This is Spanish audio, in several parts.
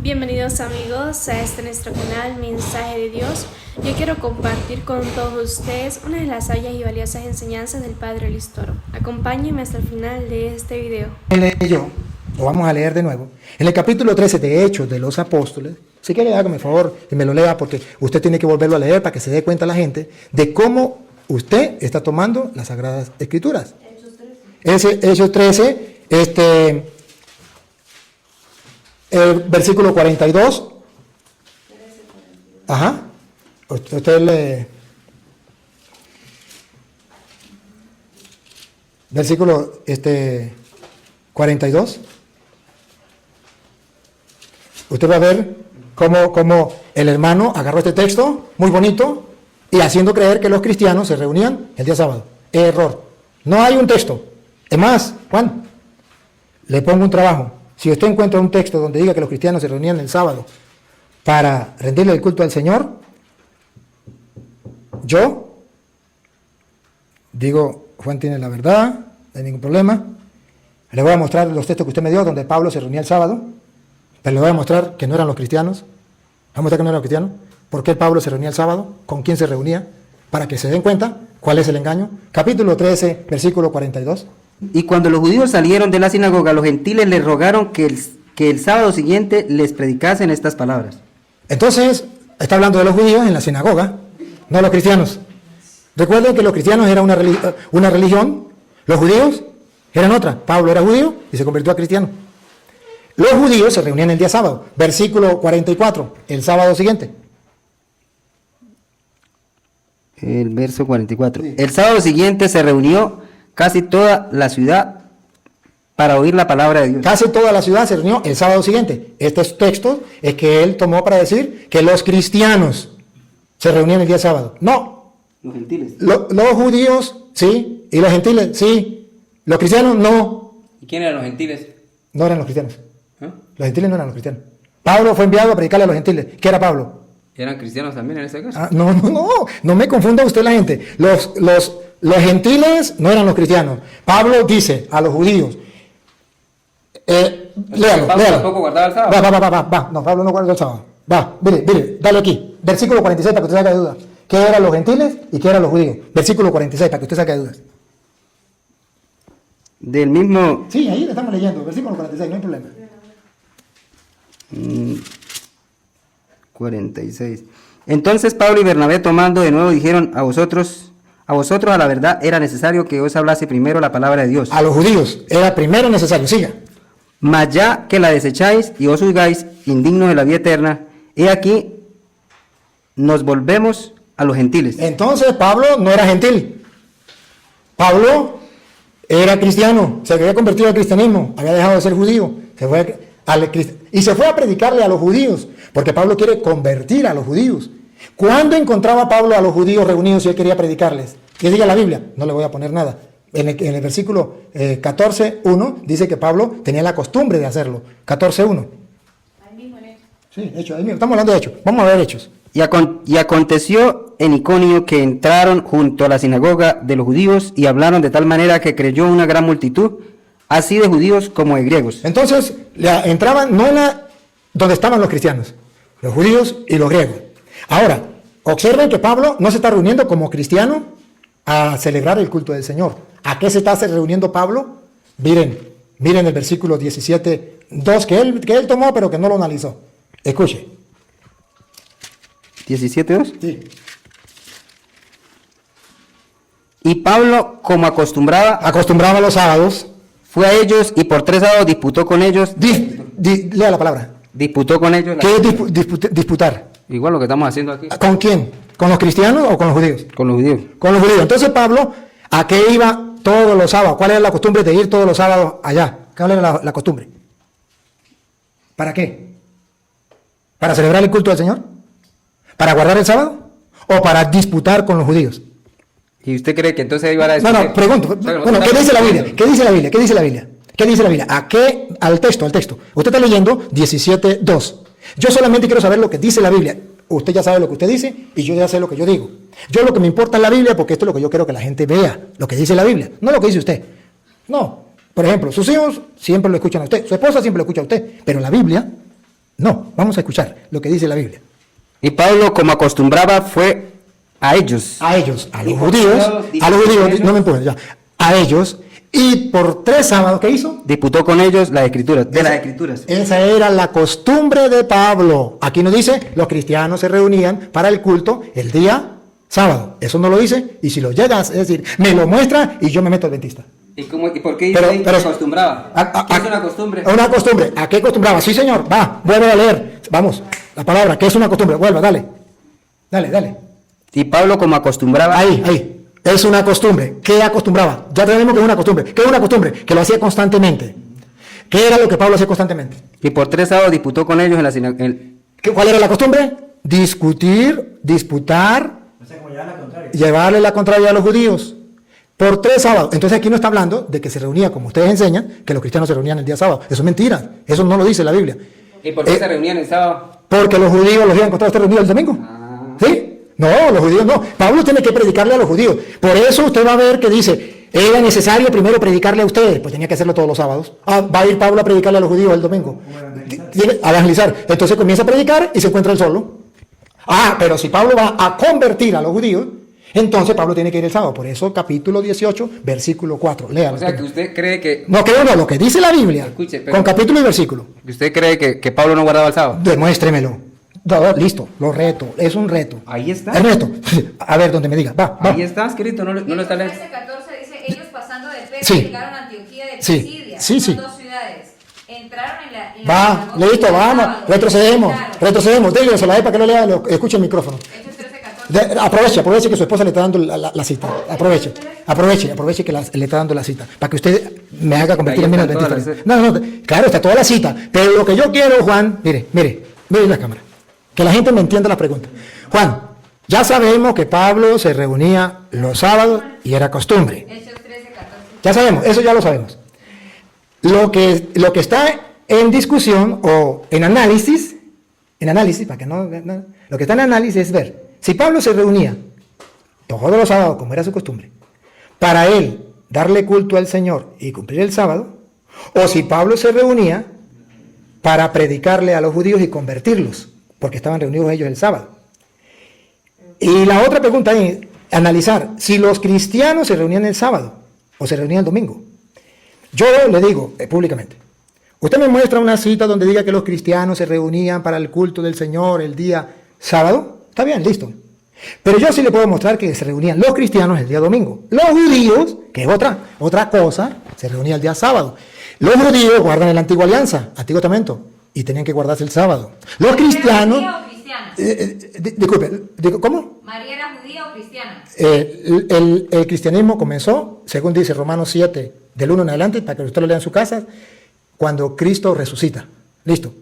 Bienvenidos amigos a este nuestro canal Mensaje de Dios. Yo quiero compartir con todos ustedes una de las sabias y valiosas enseñanzas del Padre Luis Toro. Acompáñenme hasta el final de este video. Lo vamos a leer de nuevo. En el capítulo 13 de Hechos de los Apóstoles, si quiere hágame el favor y me lo lea porque usted tiene que volverlo a leer para que se dé cuenta la gente de cómo usted está tomando las Sagradas Escrituras. Hechos 13, el versículo 42. Ajá. Usted lee. Versículo 42. Usted va a ver cómo el hermano agarró este texto, muy bonito, y haciendo creer que los cristianos se reunían el día sábado. Error. No hay un texto. Es más, Juan, le pongo un trabajo. Si usted encuentra un texto donde diga que los cristianos se reunían el sábado para rendirle el culto al Señor, yo digo, Juan tiene la verdad, no hay ningún problema. Le voy a mostrar los textos que usted me dio donde Pablo se reunía el sábado, pero le voy a mostrar que no eran los cristianos. Le voy a mostrar que no eran los cristianos. ¿Por qué Pablo se reunía el sábado? ¿Con quién se reunía? Para que se den cuenta cuál es el engaño. Capítulo 13, versículo 42. Y cuando los judíos salieron de la sinagoga, los gentiles les rogaron que el sábado siguiente les predicasen estas palabras. Entonces, está hablando de los judíos en la sinagoga, no los cristianos. Recuerden que los cristianos eran una religión, los judíos eran otra. Pablo era judío y se convirtió a cristiano. Los judíos se reunían el día sábado, versículo 44, el sábado siguiente. El verso 44. Sí. El sábado siguiente se reunió casi toda la ciudad para oír la palabra de Dios. Casi toda la ciudad se reunió el sábado siguiente. Estos textos es que él tomó para decir que los cristianos se reunían el día sábado. No. Los gentiles. Los judíos, sí. Y los gentiles, sí. Los cristianos, no. ¿Y quién eran los gentiles? No eran los cristianos. ¿Ah? Los gentiles no eran los cristianos. Pablo fue enviado a predicarle a los gentiles. ¿Qué era Pablo? ¿Eran cristianos también en ese caso? No me confunda usted la gente. Los gentiles no eran los cristianos. Pablo dice a los judíos, léalo. ¿Tampoco guardaba el sábado? Va. No, Pablo no guarda el sábado. Va, mire, dale aquí. Versículo 46 para que usted saque de dudas. ¿Qué eran los gentiles y qué eran los judíos? Versículo 46 para que usted saque de dudas. Del mismo... Sí, ahí le estamos leyendo. Versículo 46, no hay problema. 46. Entonces Pablo y Bernabé tomando de nuevo dijeron a vosotros a la verdad era necesario que os hablase primero la palabra de Dios. A los judíos era primero necesario, siga. Mas ya que la desecháis y os juzgáis indignos de la vida eterna, he aquí nos volvemos a los gentiles. Entonces Pablo no era gentil. Pablo era cristiano, se había convertido al cristianismo, había dejado de ser judío, se fue a predicarle a los judíos, porque Pablo quiere convertir a los judíos. ¿Cuándo encontraba Pablo a los judíos reunidos y él quería predicarles? ¿Qué diga la Biblia? No le voy a poner nada. En el versículo 14:1 dice que Pablo tenía la costumbre de hacerlo. 14:1. Ahí mismo en Hechos. Sí, Hechos, ahí mismo. Estamos hablando de Hechos. Vamos a ver Hechos. Y aconteció en Iconio que entraron junto a la sinagoga de los judíos y hablaron de tal manera que creyó una gran multitud, así de judíos como de griegos. Entonces, entraban no en donde estaban los cristianos, los judíos y los griegos. Ahora, observen que Pablo no se está reuniendo como cristiano a celebrar el culto del Señor. ¿A qué se está reuniendo Pablo? Miren el versículo 17:2 que él tomó pero que no lo analizó. Escuche. 17:2. Sí. Y Pablo, como Acostumbraba los sábados. fue a ellos y por 3 sábados disputó con ellos. Lea la palabra. Disputó con ellos. ¿Qué es disputar? Igual lo que estamos haciendo aquí. ¿Con quién? ¿Con los cristianos o con los judíos? Con los judíos. Con los judíos. Entonces Pablo, ¿a qué iba todos los sábados? ¿Cuál era la costumbre de ir todos los sábados allá? ¿Cuál era la costumbre? ¿Para qué? ¿Para celebrar el culto del Señor? ¿Para guardar el sábado? ¿O para disputar con los judíos? ¿Y usted cree que entonces iba a decir? No, pregunto. Bueno, ¿qué dice la Biblia? ¿Qué dice la Biblia? ¿Qué dice la Biblia? ¿Qué dice la Biblia? ¿A qué? Al texto. Usted está leyendo 17:2. Yo solamente quiero saber lo que dice la Biblia. Usted ya sabe lo que usted dice y yo ya sé lo que yo digo. Yo lo que me importa es la Biblia porque esto es lo que yo quiero que la gente vea, lo que dice la Biblia, no lo que dice usted. No, por ejemplo, sus hijos siempre lo escuchan a usted, su esposa siempre lo escucha a usted, pero la Biblia No, vamos a escuchar lo que dice la Biblia. Y Pablo, como acostumbraba, fue a ellos. A ellos, a los Y judíos, no me empujen ya, a ellos, y por 3 sábados, ¿qué hizo? Disputó con ellos las escrituras, las escrituras. Esa era la costumbre de Pablo. Aquí nos dice, los cristianos se reunían para el culto el día sábado. Eso no lo dice, y si lo llegas, es decir, me lo muestra y yo me meto al dentista. ¿Y por qué dice ahí que acostumbraba? ¿Qué es una costumbre? Una costumbre. ¿A qué acostumbraba? Sí, señor. Va, vuelve a leer. Vamos, la palabra. ¿Qué es una costumbre? Vuelva, dale. Dale. Y Pablo, como acostumbraba. Ahí. Es una costumbre. ¿Qué acostumbraba? Ya tenemos que es una costumbre. ¿Qué es una costumbre? Que lo hacía constantemente. ¿Qué era lo que Pablo hacía constantemente? Y por 3 sábados disputó con ellos en la sinagoga. ¿Cuál era la costumbre? Disputar, llevarle la contraria a los judíos. Por 3 sábados. Entonces aquí no está hablando de que se reunía, como ustedes enseñan, que los cristianos se reunían el día sábado. Eso es mentira. Eso no lo dice la Biblia. ¿Y por qué se reunían el sábado? Porque los judíos los habían encontrado usted reunidos el domingo. ¿Sí? No, los judíos no. Pablo tiene que predicarle a los judíos. Por eso usted va a ver que dice, era necesario primero predicarle a ustedes. Pues tenía que hacerlo todos los sábados. Va a ir Pablo a predicarle a los judíos el domingo. A evangelizar. Entonces comienza a predicar y se encuentra él solo. Pero si Pablo va a convertir a los judíos, entonces Pablo tiene que ir el sábado. Por eso capítulo 18, versículo 4. Léalo. O sea, que usted cree que... No, creo no, lo que dice la Biblia. Escuche, con capítulo y versículo. ¿Usted cree que Pablo no guardaba el sábado? Demuéstremelo. No, listo, lo reto. Es un reto. Ahí está. Es reto. A ver, donde me diga. Va. Ahí está escrito, no lo está leyendo. 14 dice, ellos pasando de Persia Sí. llegaron a Antioquía de Sí. Pisidia. Sí. Son 2 ciudades. Entraron en la Va, sinagoga listo, el vamos. sábado, Retrocedemos. entraron. Dígale, se la dé para que lo lea, escuche el micrófono. Hechos 13:14. Aproveche que su esposa le está dando la cita. Aproveche que le está dando la cita. Para que usted me haga convertir en menos están todas dentista. No, claro, está toda la cita. Pero lo que yo quiero, Juan, mire la cámara. Que la gente me entienda la pregunta. Juan, ya sabemos que Pablo se reunía los sábados y era costumbre. Hechos 13:14. Ya sabemos, eso ya lo sabemos. Lo que está en discusión o en análisis, para que no, lo que está en análisis es ver si Pablo se reunía todos los sábados, como era su costumbre, para él darle culto al Señor y cumplir el sábado, o si Pablo se reunía para predicarle a los judíos y convertirlos, porque estaban reunidos ellos el sábado. Y la otra pregunta es analizar si los cristianos se reunían el sábado o se reunían el domingo. Yo le digo públicamente, usted me muestra una cita donde diga que los cristianos se reunían para el culto del Señor el día sábado, está bien, listo. Pero yo sí le puedo mostrar que se reunían los cristianos el día domingo. Los judíos, que es otra cosa, se reunían el día sábado. Los judíos guardan la antigua alianza, Antiguo Testamento, y tenían que guardarse el sábado. Los cristianos... ¿María o cristiana? Disculpe, ¿cómo? ¿María era judía o cristiana? El cristianismo comenzó, según dice Romanos 7, del 1 en adelante, para que usted lo lea en su casa, cuando Cristo resucita. Listo.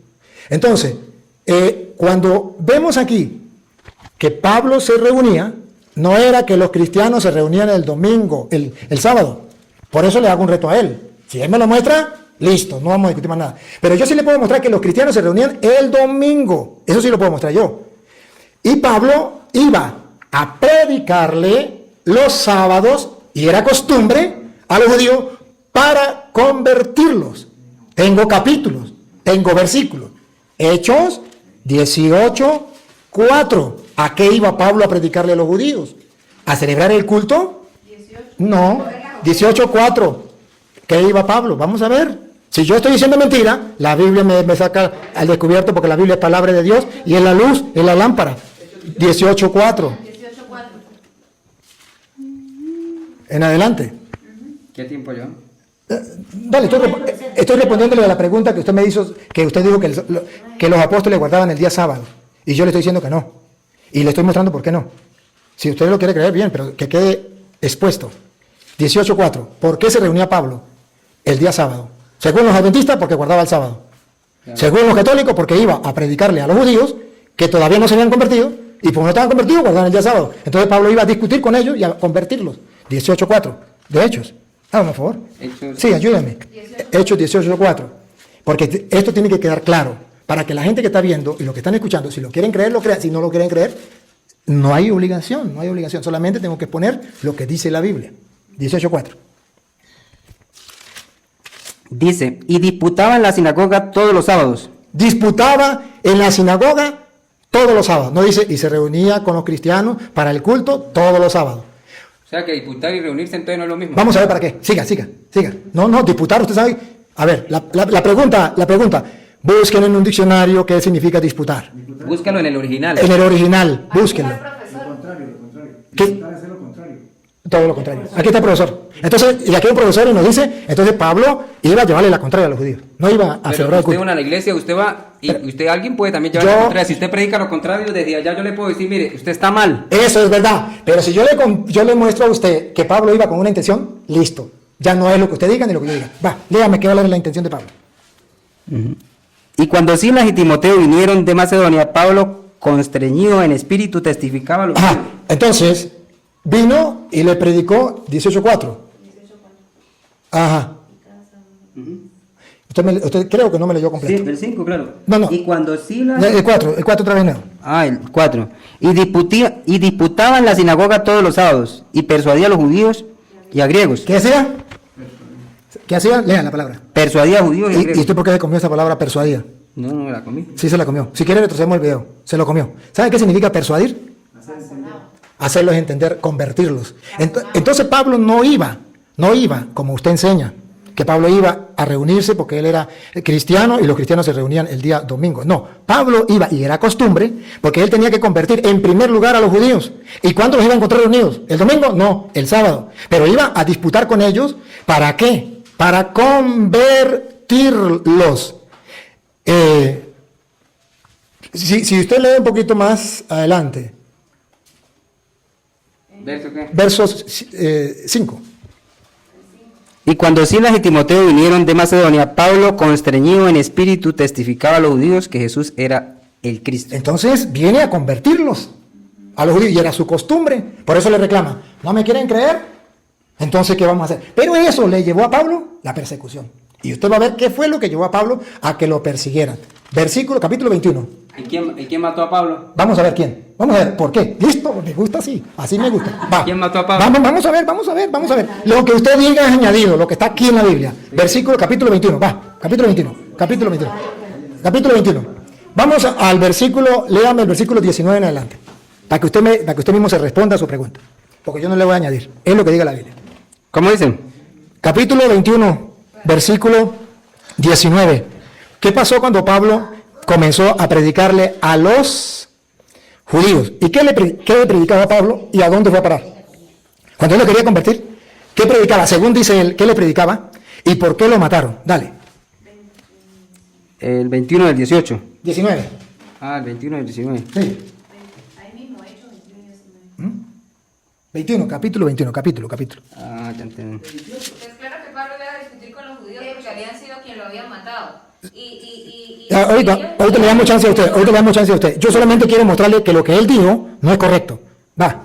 Entonces, cuando vemos aquí que Pablo se reunía, no era que los cristianos se reunían el domingo, el sábado. Por eso le hago un reto a él. Si él me lo muestra, listo, no vamos a discutir más nada. Pero yo sí le puedo mostrar que los cristianos se reunían el domingo. Eso sí lo puedo mostrar yo. Y Pablo iba a predicarle los sábados, y era costumbre, a los judíos para convertirlos. Tengo capítulos, tengo versículos. Hechos 18:4. ¿A qué iba Pablo a predicarle a los judíos? ¿A celebrar el culto? 18. No, 18:4. ¿Qué iba Pablo? Vamos a ver. Si yo estoy diciendo mentira, la Biblia me saca al descubierto, porque la Biblia es palabra de Dios y es la luz, es la lámpara. 18:4. 18:4. En adelante. ¿Qué tiempo yo? Dale, estoy respondiéndole a la pregunta que usted me hizo, que usted dijo que los apóstoles guardaban el día sábado. Y yo le estoy diciendo que no. Y le estoy mostrando por qué no. Si usted lo quiere creer, bien, pero que quede expuesto. 18:4. ¿Por qué se reunía Pablo el día sábado? Según los adventistas, porque guardaba el sábado. Claro. Según los católicos, porque iba a predicarle a los judíos que todavía no se habían convertido, y como no estaban convertidos, guardaban el día sábado. Entonces Pablo iba a discutir con ellos y a convertirlos. 18:4. De Hechos. Hágame, por favor. Sí, ayúdame. Hechos 18:4. Porque esto tiene que quedar claro, para que la gente que está viendo y los que están escuchando, si lo quieren creer, lo crean. Si no lo quieren creer, no hay obligación. Solamente tengo que poner lo que dice la Biblia. 18:4. Dice, y disputaban la sinagoga todos los sábados, disputaba en la sinagoga todos los sábados. No dice, y se reunía con los cristianos para el culto todos los sábados. O sea que disputar y reunirse entonces no es lo mismo. Vamos a ver para qué. Siga. No, disputar, usted sabe. A ver, la pregunta. Busquen en un diccionario qué significa disputar. Búscalo en el original. En el original, búsquenlo. ¿Qué? Todo lo contrario. Aquí está el profesor. Entonces, y aquí hay un profesor y nos dice, entonces Pablo iba a llevarle la contraria a los judíos. No iba a Pero celebrar el usted culto. va a la iglesia, usted va, y usted, alguien puede también llevar la contraria. Si usted predica lo contrario, desde allá yo le puedo decir, mire, usted está mal. Eso es verdad. Pero si yo le muestro a usted que Pablo iba con una intención, listo. Ya no es lo que usted diga ni lo que yo diga. Va, léame qué va a la intención de Pablo. Y cuando Silas y Timoteo vinieron de Macedonia, Pablo, constreñido en espíritu, testificaba lo Ajá, entonces, vino y le predicó 18:4. Ajá. Usted creo que no me leyó completo. Sí, el 5, claro. No. Y cuando Silas... El 4 otra vez no. Ah, el 4. Y disputaba en la sinagoga todos los sábados, y persuadía a los judíos y a griegos. ¿Qué hacía? ¿Qué hacía? Lean la palabra. Persuadía a judíos y a ¿Y griegos. usted por qué se comió esa palabra persuadía? No me la comí. Sí, se la comió. Si quiere retrocedemos el video. Se lo comió. ¿Sabe qué significa persuadir? Hacerlos entender, convertirlos. Entonces Pablo no iba, como usted enseña, que Pablo iba a reunirse porque él era cristiano y los cristianos se reunían el día domingo. No, Pablo iba, y era costumbre, porque él tenía que convertir en primer lugar a los judíos. ¿Y cuándo los iba a encontrar reunidos? ¿El domingo? No, el sábado. Pero iba a disputar con ellos, ¿para qué? Para convertirlos. Si usted lee un poquito más adelante, ¿Verso qué? versos 5. Y cuando Silas y Timoteo vinieron de Macedonia, Pablo, constreñido en espíritu, testificaba a los judíos que Jesús era el Cristo. Entonces viene a convertirlos a los judíos, y era su costumbre. Por eso le reclama, ¿no me quieren creer? Entonces, ¿qué vamos a hacer? Pero eso le llevó a Pablo la persecución. Y usted va a ver qué fue lo que llevó a Pablo a que lo persiguieran. Capítulo 21. ¿Y quién mató a Pablo? Vamos a ver quién. Vamos a ver por qué. Listo, me gusta así. Así me gusta. Va. ¿Quién mató a Pablo? Vamos a ver. Lo que usted diga es añadido, lo que está aquí en la Biblia. Capítulo 21. Va. Capítulo 21. Vamos al versículo, léame el versículo 19 en adelante. Para que usted mismo se responda a su pregunta. Porque yo no le voy a añadir. Es lo que diga la Biblia. ¿Cómo dicen? Capítulo 21, versículo 19. ¿Qué pasó cuando Pablo comenzó a predicarle a los judíos? ¿Y qué le predicaba a Pablo y a dónde fue a parar? Cuando él lo quería convertir, ¿qué predicaba? Según dice él, ¿qué le predicaba? ¿Y por qué lo mataron? Dale. El 21 del 18. 19. Ah, el 21 del 19. Sí. Ahí mismo, Hechos 21. 21, capítulo 21, capítulo. Ah, ya entendí. Es claro que Pablo iba a discutir con los judíos porque habían sido quien lo habían matado. Ahorita le damos chance a usted. Yo solamente quiero mostrarle que lo que él dijo no es correcto. Va.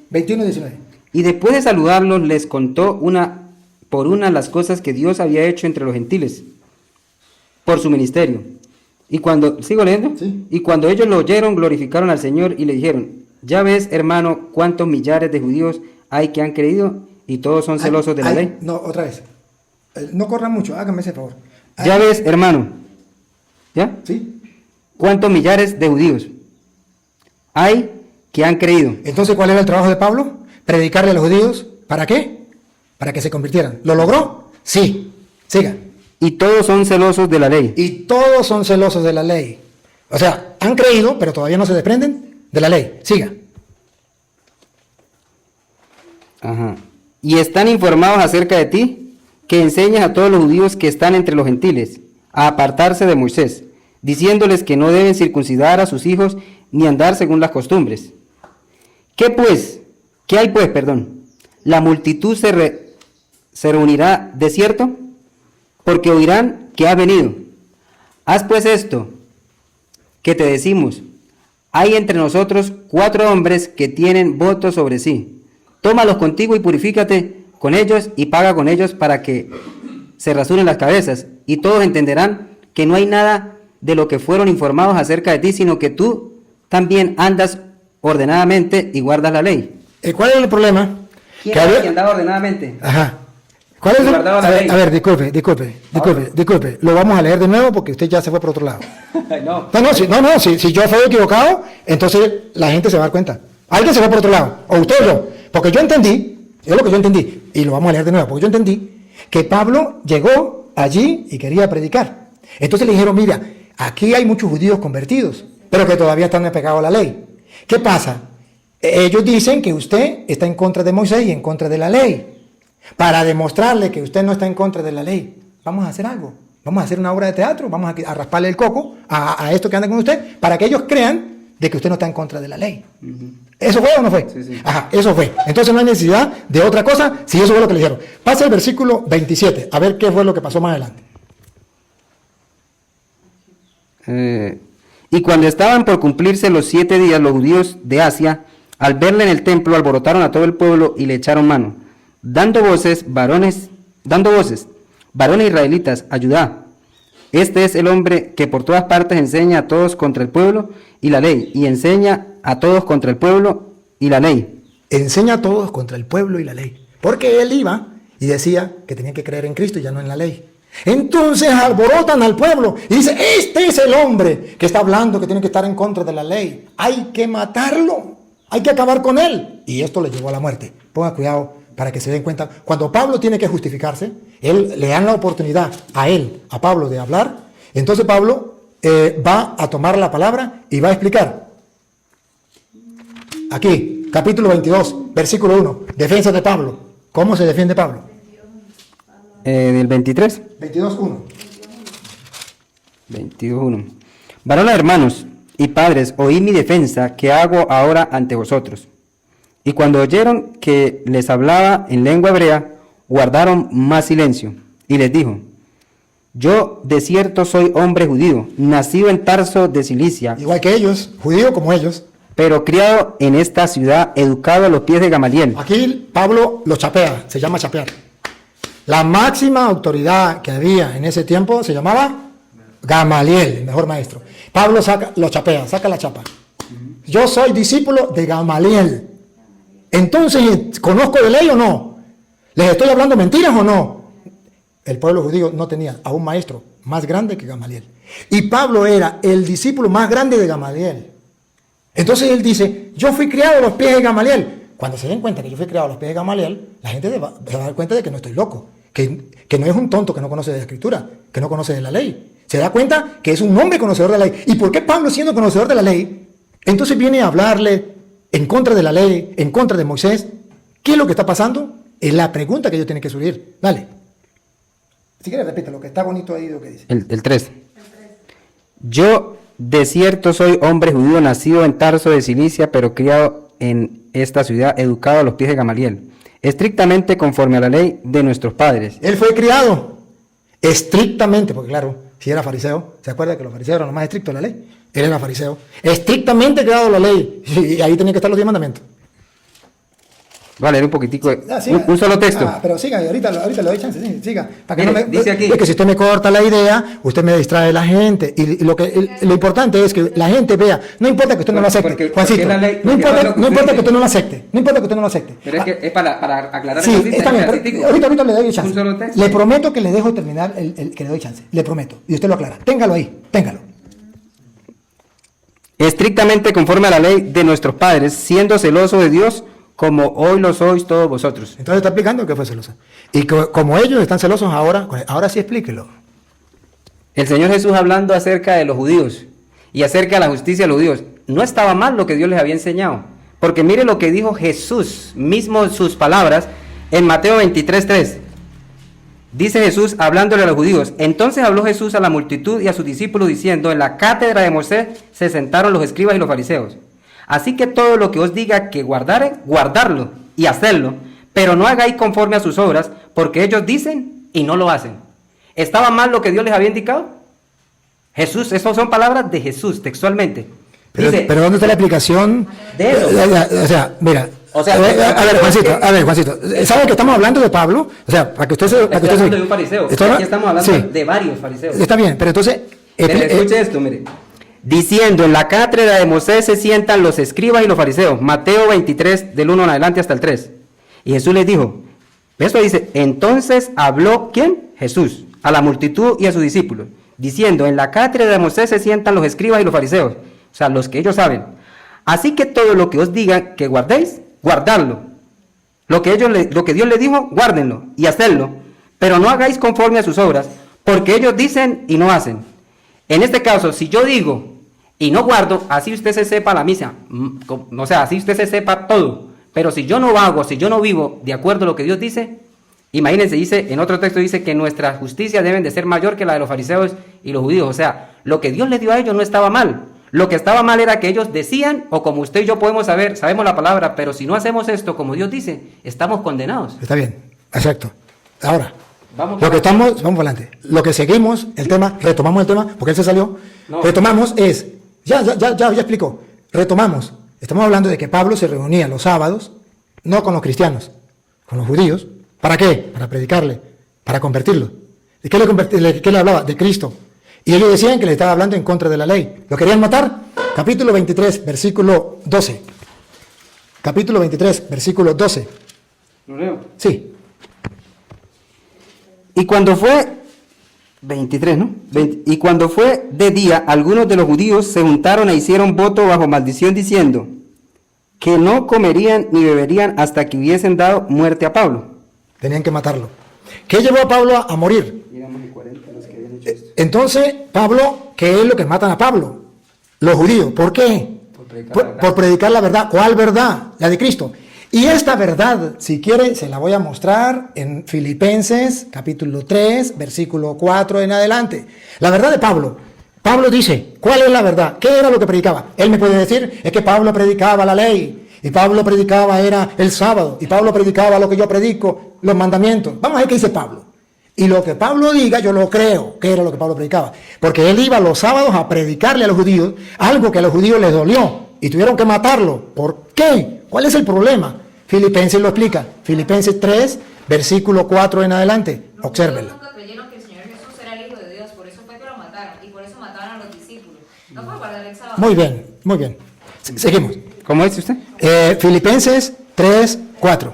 21:19. Y después de saludarlos, les contó una por una las cosas que Dios había hecho entre los gentiles por su ministerio. Y cuando, ¿sigo leyendo? Sí. Y cuando ellos lo oyeron, glorificaron al Señor y le dijeron: ya ves, hermano, cuántos millares de judíos hay que han creído y todos son celosos de la ley. No, otra vez. No corran mucho, háganme ese favor. Ya ves, hermano, ¿ya? ¿Sí? ¿Cuántos millares de judíos hay que han creído? Entonces, ¿cuál era el trabajo de Pablo? Predicarle a los judíos. ¿Para qué? Para que se convirtieran. ¿Lo logró? Sí. Siga. Y todos son celosos de la ley. Y todos son celosos de la ley. O sea, han creído, pero todavía no se desprenden de la ley. Siga. Ajá. Y están informados acerca de ti, que enseñas a todos los judíos que están entre los gentiles a apartarse de Moisés, diciéndoles que no deben circuncidar a sus hijos ni andar según las costumbres. ¿Qué hay pues? La multitud se reunirá de cierto, porque oirán que ha venido. Haz pues esto que te decimos: hay entre nosotros 4 hombres que tienen voto sobre sí. Tómalos contigo y purifícate con ellos y paga con ellos para que se rasuren las cabezas, y todos entenderán que no hay nada de lo que fueron informados acerca de ti, sino que tú también andas ordenadamente y guardas la ley. ¿Cuál es el problema? ¿Quién era que andaba ordenadamente? Ajá. ¿Cuál es que guardaba la ley. A ver, disculpe. Lo vamos a leer de nuevo porque usted ya se fue por otro lado. Si yo fui equivocado, entonces la gente se va a dar cuenta. Alguien se fue por otro lado, o usted o yo. Porque yo entendí, es lo que yo entendí, y lo vamos a leer de nuevo, porque yo entendí que Pablo llegó allí y quería predicar. Entonces le dijeron, mira, aquí hay muchos judíos convertidos, pero que todavía están apegados a la ley. ¿Qué pasa? Ellos dicen que usted está en contra de Moisés y en contra de la ley. Para demostrarle que usted no está en contra de la ley, vamos a hacer algo. Vamos a hacer una obra de teatro, vamos a rasparle el coco a esto que anda con usted, para que ellos crean de que usted no está en contra de la ley. ¿Eso fue o no fue? Sí. Ajá, eso fue. Entonces no hay necesidad de otra cosa si eso fue lo que le dijeron. Pasa el versículo 27, a ver qué fue lo que pasó más adelante. Y cuando estaban por cumplirse los 7 días, los judíos de Asia, al verle en el templo, alborotaron a todo el pueblo y le echaron mano, dando voces, varones israelitas, ayudad. Este es el hombre que por todas partes enseña a todos contra el pueblo y la ley, y enseña a todos contra el pueblo y la ley. Enseña a todos contra el pueblo y la ley. Porque él iba y decía que tenían que creer en Cristo y ya no en la ley. Entonces alborotan al pueblo y dice, este es el hombre que está hablando que tiene que estar en contra de la ley. Hay que matarlo, hay que acabar con él. Y esto le llevó a la muerte. Ponga cuidado para que se den cuenta. Cuando Pablo tiene que justificarse, le dan la oportunidad a Pablo de hablar. Entonces Pablo va a tomar la palabra y va a explicar. Aquí, capítulo 22, versículo 1, defensa de Pablo. ¿Cómo se defiende Pablo? Del 23. 22.1. 22.1. Varones hermanos y padres, oí mi defensa que hago ahora ante vosotros. Y cuando oyeron que les hablaba en lengua hebrea, guardaron más silencio. Y les dijo, yo de cierto soy hombre judío, nacido en Tarso de Cilicia. Igual que ellos, judío como ellos. Pero criado en esta ciudad, educado a los pies de Gamaliel. Aquí Pablo lo chapea, se llama chapear. La máxima autoridad que había en ese tiempo se llamaba Gamaliel, el mejor maestro. Pablo lo chapea, saca la chapa. Yo soy discípulo de Gamaliel. Entonces, ¿conozco de ley o no? ¿Les estoy hablando mentiras o no? El pueblo judío no tenía a un maestro más grande que Gamaliel. Y Pablo era el discípulo más grande de Gamaliel. Entonces él dice, yo fui criado a los pies de Gamaliel. Cuando se den cuenta que yo fui criado a los pies de Gamaliel, la gente se va a dar cuenta de que no estoy loco, que no es un tonto que no conoce de la Escritura, que no conoce de la ley. Se da cuenta que es un hombre conocedor de la ley. ¿Y por qué Pablo, siendo conocedor de la ley, entonces viene a hablarle en contra de la ley, en contra de Moisés? ¿Qué es lo que está pasando? Es la pregunta que ellos tienen que subir. Dale. Si quieres, repite lo que está bonito ahí, lo que dice. El 3. Yo de cierto soy hombre judío, nacido en Tarso de Cilicia, pero criado en esta ciudad, educado a los pies de Gamaliel, estrictamente conforme a la ley de nuestros padres. Él fue criado estrictamente, porque claro, si era fariseo, ¿se acuerda que los fariseos eran los más estrictos de la ley? Él era fariseo, estrictamente criado a la ley, y ahí tenían que estar los 10 mandamientos. Voy a leer un poquitico, Siga. un solo texto. Pero siga, ahorita le doy chance, sí, siga. Para que Mire, no me, dice aquí. es que si usted me corta la idea, usted me distrae la gente. Y lo importante es que la gente vea, no importa que usted no lo acepte, Juancito, no importa que usted no lo acepte, no importa que usted no lo acepte. Pero es que es para aclarar Sí, está bien, pero ahorita le doy chance. Un solo texto. Le prometo que le dejo terminar que le doy chance, le prometo. Y usted lo aclara. Téngalo ahí, téngalo. Estrictamente conforme a la ley de nuestros padres, siendo celoso de Dios, como hoy lo sois todos vosotros. Entonces está explicando que fue celoso. Y como ellos están celosos ahora sí explíquelo. El Señor Jesús, hablando acerca de los judíos y acerca de la justicia de los judíos, no estaba mal lo que Dios les había enseñado, porque mire lo que dijo Jesús mismo en sus palabras en Mateo 23:3. Dice Jesús hablándole a los judíos: entonces habló Jesús a la multitud y a sus discípulos diciendo, en la cátedra de Moisés se sentaron los escribas y los fariseos. Así que todo lo que os diga que guardare, guardarlo y hacerlo, pero no hagáis conforme a sus obras, porque ellos dicen y no lo hacen. ¿Estaba mal lo que Dios les había indicado? Jesús, esas son palabras de Jesús textualmente. Dice, pero ¿dónde está la explicación? De eso. O sea, mira. O sea, a ver, Juancito, ¿sabe que estamos hablando de Pablo? O sea, para que usted se... Estoy hablando de un fariseo. Aquí estamos hablando de varios fariseos. Está bien, pero entonces... Escuche esto, mire. Diciendo, en la cátedra de Moisés se sientan los escribas y los fariseos. Mateo 23, del 1 en adelante hasta el 3. Y Jesús les dijo, Esto dice, entonces habló, ¿quién? Jesús, a la multitud y a sus discípulos, diciendo, en la cátedra de Moisés se sientan los escribas y los fariseos, o sea, los que ellos saben. Así que todo lo que os digan que guardéis, guardadlo. Lo que Dios les dijo, guárdenlo y hacedlo, pero no hagáis conforme a sus obras, porque ellos dicen y no hacen. En este caso, si yo digo y no guardo, así usted se sepa la misa, o sea, así usted se sepa todo, pero si yo no hago, si yo no vivo de acuerdo a lo que Dios dice, imagínense, dice, en otro texto dice que nuestras justicias deben de ser mayor que la de los fariseos y los judíos, o sea, lo que Dios les dio a ellos no estaba mal. Lo que estaba mal era que ellos decían, o como usted y yo podemos saber, sabemos la palabra, pero si no hacemos esto como Dios dice, estamos condenados. Está bien, exacto. Ahora, Vamos adelante. Lo que seguimos, el tema, retomamos el tema, porque él se salió. No. Retomamos es, ya explicó. Retomamos. Estamos hablando de que Pablo se reunía los sábados, no con los cristianos, con los judíos. ¿Para qué? Para predicarle, para convertirlo. ¿De qué le hablaba? De Cristo. Y ellos decían que le estaba hablando en contra de la ley. ¿Lo querían matar? Capítulo 23, versículo 12. Capítulo 23, versículo 12. ¿Lo leo? Sí. Y cuando fue, 23, ¿no? Y cuando fue de día, algunos de los judíos se juntaron e hicieron voto bajo maldición diciendo que no comerían ni beberían hasta que hubiesen dado muerte a Pablo. Tenían que matarlo. ¿Qué llevó a Pablo a morir? Entonces, Pablo, ¿qué es lo que matan a Pablo? Los judíos. ¿Por qué? Por predicar la verdad. ¿Cuál verdad? La de Cristo. Y esta verdad, si quiere, se la voy a mostrar en Filipenses, capítulo 3, versículo 4 en adelante. La verdad de Pablo. Pablo dice, ¿cuál es la verdad? ¿Qué era lo que predicaba? Él me puede decir, es que Pablo predicaba la ley. Y Pablo predicaba era el sábado. Y Pablo predicaba lo que yo predico, los mandamientos. Vamos a ver qué dice Pablo. Y lo que Pablo diga, yo lo creo, que era lo que Pablo predicaba. Porque él iba los sábados a predicarle a los judíos algo que a los judíos les dolió. Y tuvieron que matarlo. ¿Por qué? ¿Cuál es el problema? Filipenses lo explica. Filipenses 3, versículo 4 en adelante. Obsérvenlo. Nunca creyeron que el Señor Jesús era el Hijo de Dios, por eso fue que lo mataron. Y por eso mataron a los discípulos. No fue guardar el sábado. Muy bien, muy bien. Seguimos. ¿Cómo dice usted? Filipenses 3, 4.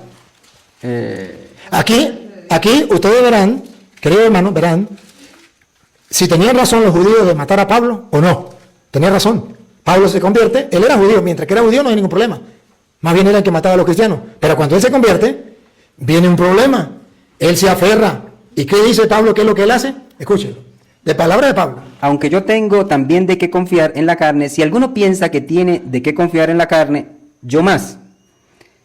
Aquí ustedes verán, queridos hermanos, verán si tenían razón los judíos de matar a Pablo o no. Tenían razón. Pablo se convierte, él era judío, mientras que era judío no hay ningún problema. Más bien era el que mataba a los cristianos. Pero cuando él se convierte, viene un problema. Él se aferra. ¿Y qué dice Pablo? ¿Qué es lo que él hace? Escúchelo. De palabra de Pablo. Aunque yo tengo también de qué confiar en la carne, si alguno piensa que tiene de qué confiar en la carne, yo más.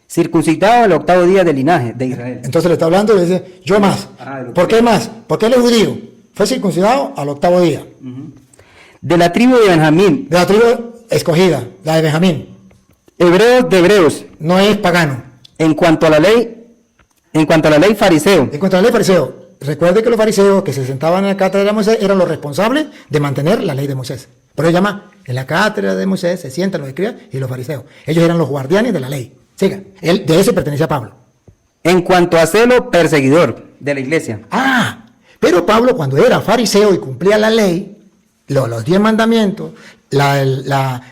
Circuncidado el 8º día del linaje de Israel. Entonces le está hablando y le dice, yo más. ¿Por qué más? Porque él es judío. Fue circuncidado al 8º día. De la tribu de Benjamín. De la tribu escogida, la de Benjamín. Hebreos de hebreos. No es pagano. En cuanto a la ley fariseo. En cuanto a la ley fariseo, recuerde que los fariseos que se sentaban en la cátedra de Moisés eran los responsables de mantener la ley de Moisés. Por eso llama, en la cátedra de Moisés se sientan los escribas y los fariseos. Ellos eran los guardianes de la ley. Siga, de ese pertenecía a Pablo. En cuanto a celo perseguidor de la iglesia. Pero Pablo cuando era fariseo y cumplía la ley, los 10 mandamientos, la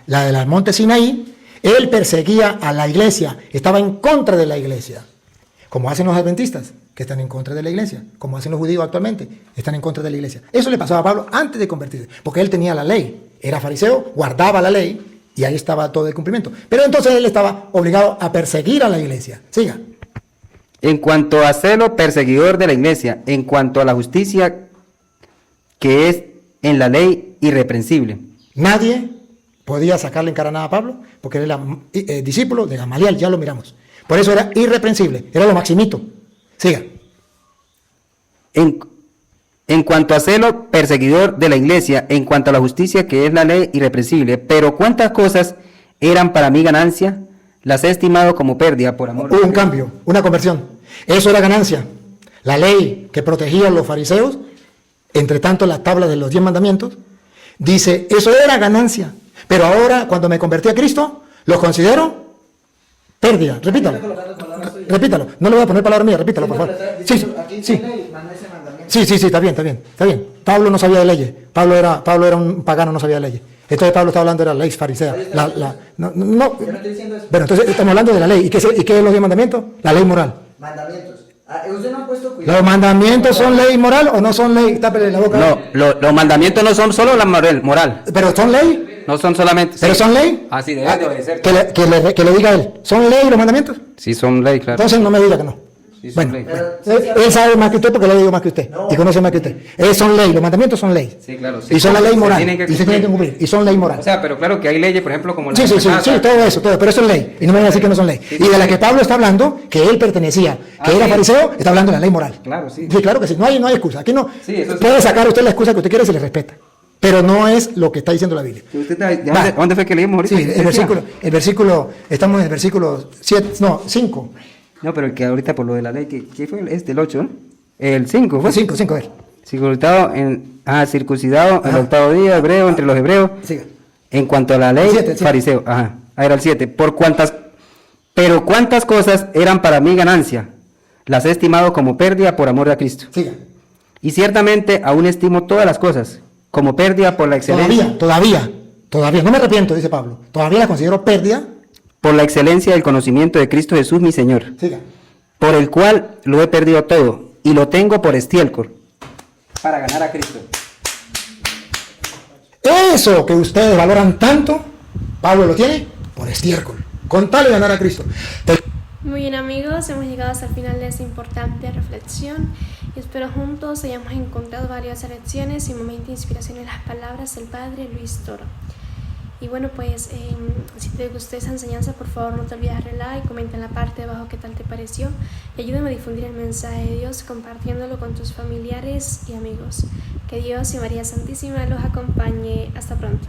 del monte Sinaí, él perseguía a la iglesia, estaba en contra de la iglesia, como hacen los adventistas, que están en contra de la iglesia, como hacen los judíos actualmente, están en contra de la iglesia. Eso le pasaba a Pablo antes de convertirse, porque él tenía la ley, era fariseo, guardaba la ley, y ahí estaba todo el cumplimiento. Pero entonces él estaba obligado a perseguir a la iglesia. Siga. En cuanto a celo perseguidor de la iglesia, en cuanto a la justicia que es en la ley irreprensible. Nadie podía sacarle en cara nada a Pablo, porque él era discípulo de Gamaliel, ya lo miramos. Por eso era irreprensible, era lo maximito. Siga. En cuanto a celo perseguidor de la iglesia, en cuanto a la justicia que es la ley irreprensible, pero cuántas cosas eran para mí ganancia, las he estimado como pérdida por amor. Hubo un cambio, una conversión. Eso era ganancia. La ley que protegía a los fariseos, entre tanto las tablas de los 10 mandamientos, dice, eso era ganancia. Pero ahora, cuando me convertí a Cristo, lo considero pérdida. Repítalo. Repítalo. No le voy a poner palabra mía, repítalo, por favor. Sí, está bien. Pablo no sabía de leyes. Pablo era un pagano, no sabía de leyes. Entonces Pablo está hablando de la ley farisea. Bueno, entonces estamos hablando de la ley. ¿Y qué es los 10 mandamientos? La ley moral. Mandamientos. Usted no ha puesto cuidado. ¿Los mandamientos son ley moral o no son ley? Tápele la boca. No, los mandamientos no son solo la moral. ¿Pero son ley? No son solamente. ¿Pero sí. son ley? Ah, sí, debe de obedecer. Que le diga a él. ¿Son ley los mandamientos? Sí, son ley, claro. Entonces no me diga que no. Sí, son Bueno, ley. él sabe más que usted porque le digo más que usted. Y conoce más que usted. Son ley, los mandamientos son ley. Sí, claro. Sí. Y son la ley Se moral. tienen que Y se tienen que cumplir. Y son ley moral. O sea, pero claro que hay leyes, por ejemplo, como la Sí, amenaza. todo eso, pero eso es ley. Y no me van a decir que no son ley. Sí, Y de la que Pablo está hablando, que él pertenecía, que era sí. fariseo, está hablando de la ley moral. Claro, sí. Sí, claro que sí. No hay excusa. Aquí no. Sí, eso sí. Puede sacar usted la excusa que usted quiera y se le respeta. Pero no es lo que está diciendo la Biblia. ¿Dónde fue que leímos ahorita? Sí, el versículo, estamos en el versículo 5. No, pero el que ahorita por lo de la ley, ¿qué fue? Es del 8, ¿no? El 5, ¿fue? 5, a ver. Circuncidado circuncidado el octavo día, hebreo, entre los hebreos. Siga. En cuanto a la ley, El 7. fariseo. Ajá, ahí era el 7. Pero cuántas cosas eran para mí ganancia, las he estimado como pérdida por amor a Cristo. Siga. Y ciertamente aún estimo todas las cosas como pérdida por la excelencia. Todavía. No me arrepiento, dice Pablo. Todavía la considero pérdida. Por la excelencia del conocimiento de Cristo Jesús, mi Señor. Siga. Por el cual lo he perdido todo y lo tengo por estiércol para ganar a Cristo. Eso que ustedes valoran tanto, Pablo lo tiene por estiércol. Con tal de ganar a Cristo. Muy bien amigos, hemos llegado hasta el final de esta importante reflexión y espero juntos hayamos encontrado varias lecciones y momentos de inspiración en las palabras del Padre Luis Toro. Y bueno, pues si te gustó esa enseñanza, por favor no te olvides darle like, comenta en la parte de abajo qué tal te pareció y ayúdame a difundir el mensaje de Dios compartiéndolo con tus familiares y amigos. Que Dios y María Santísima los acompañe. Hasta pronto.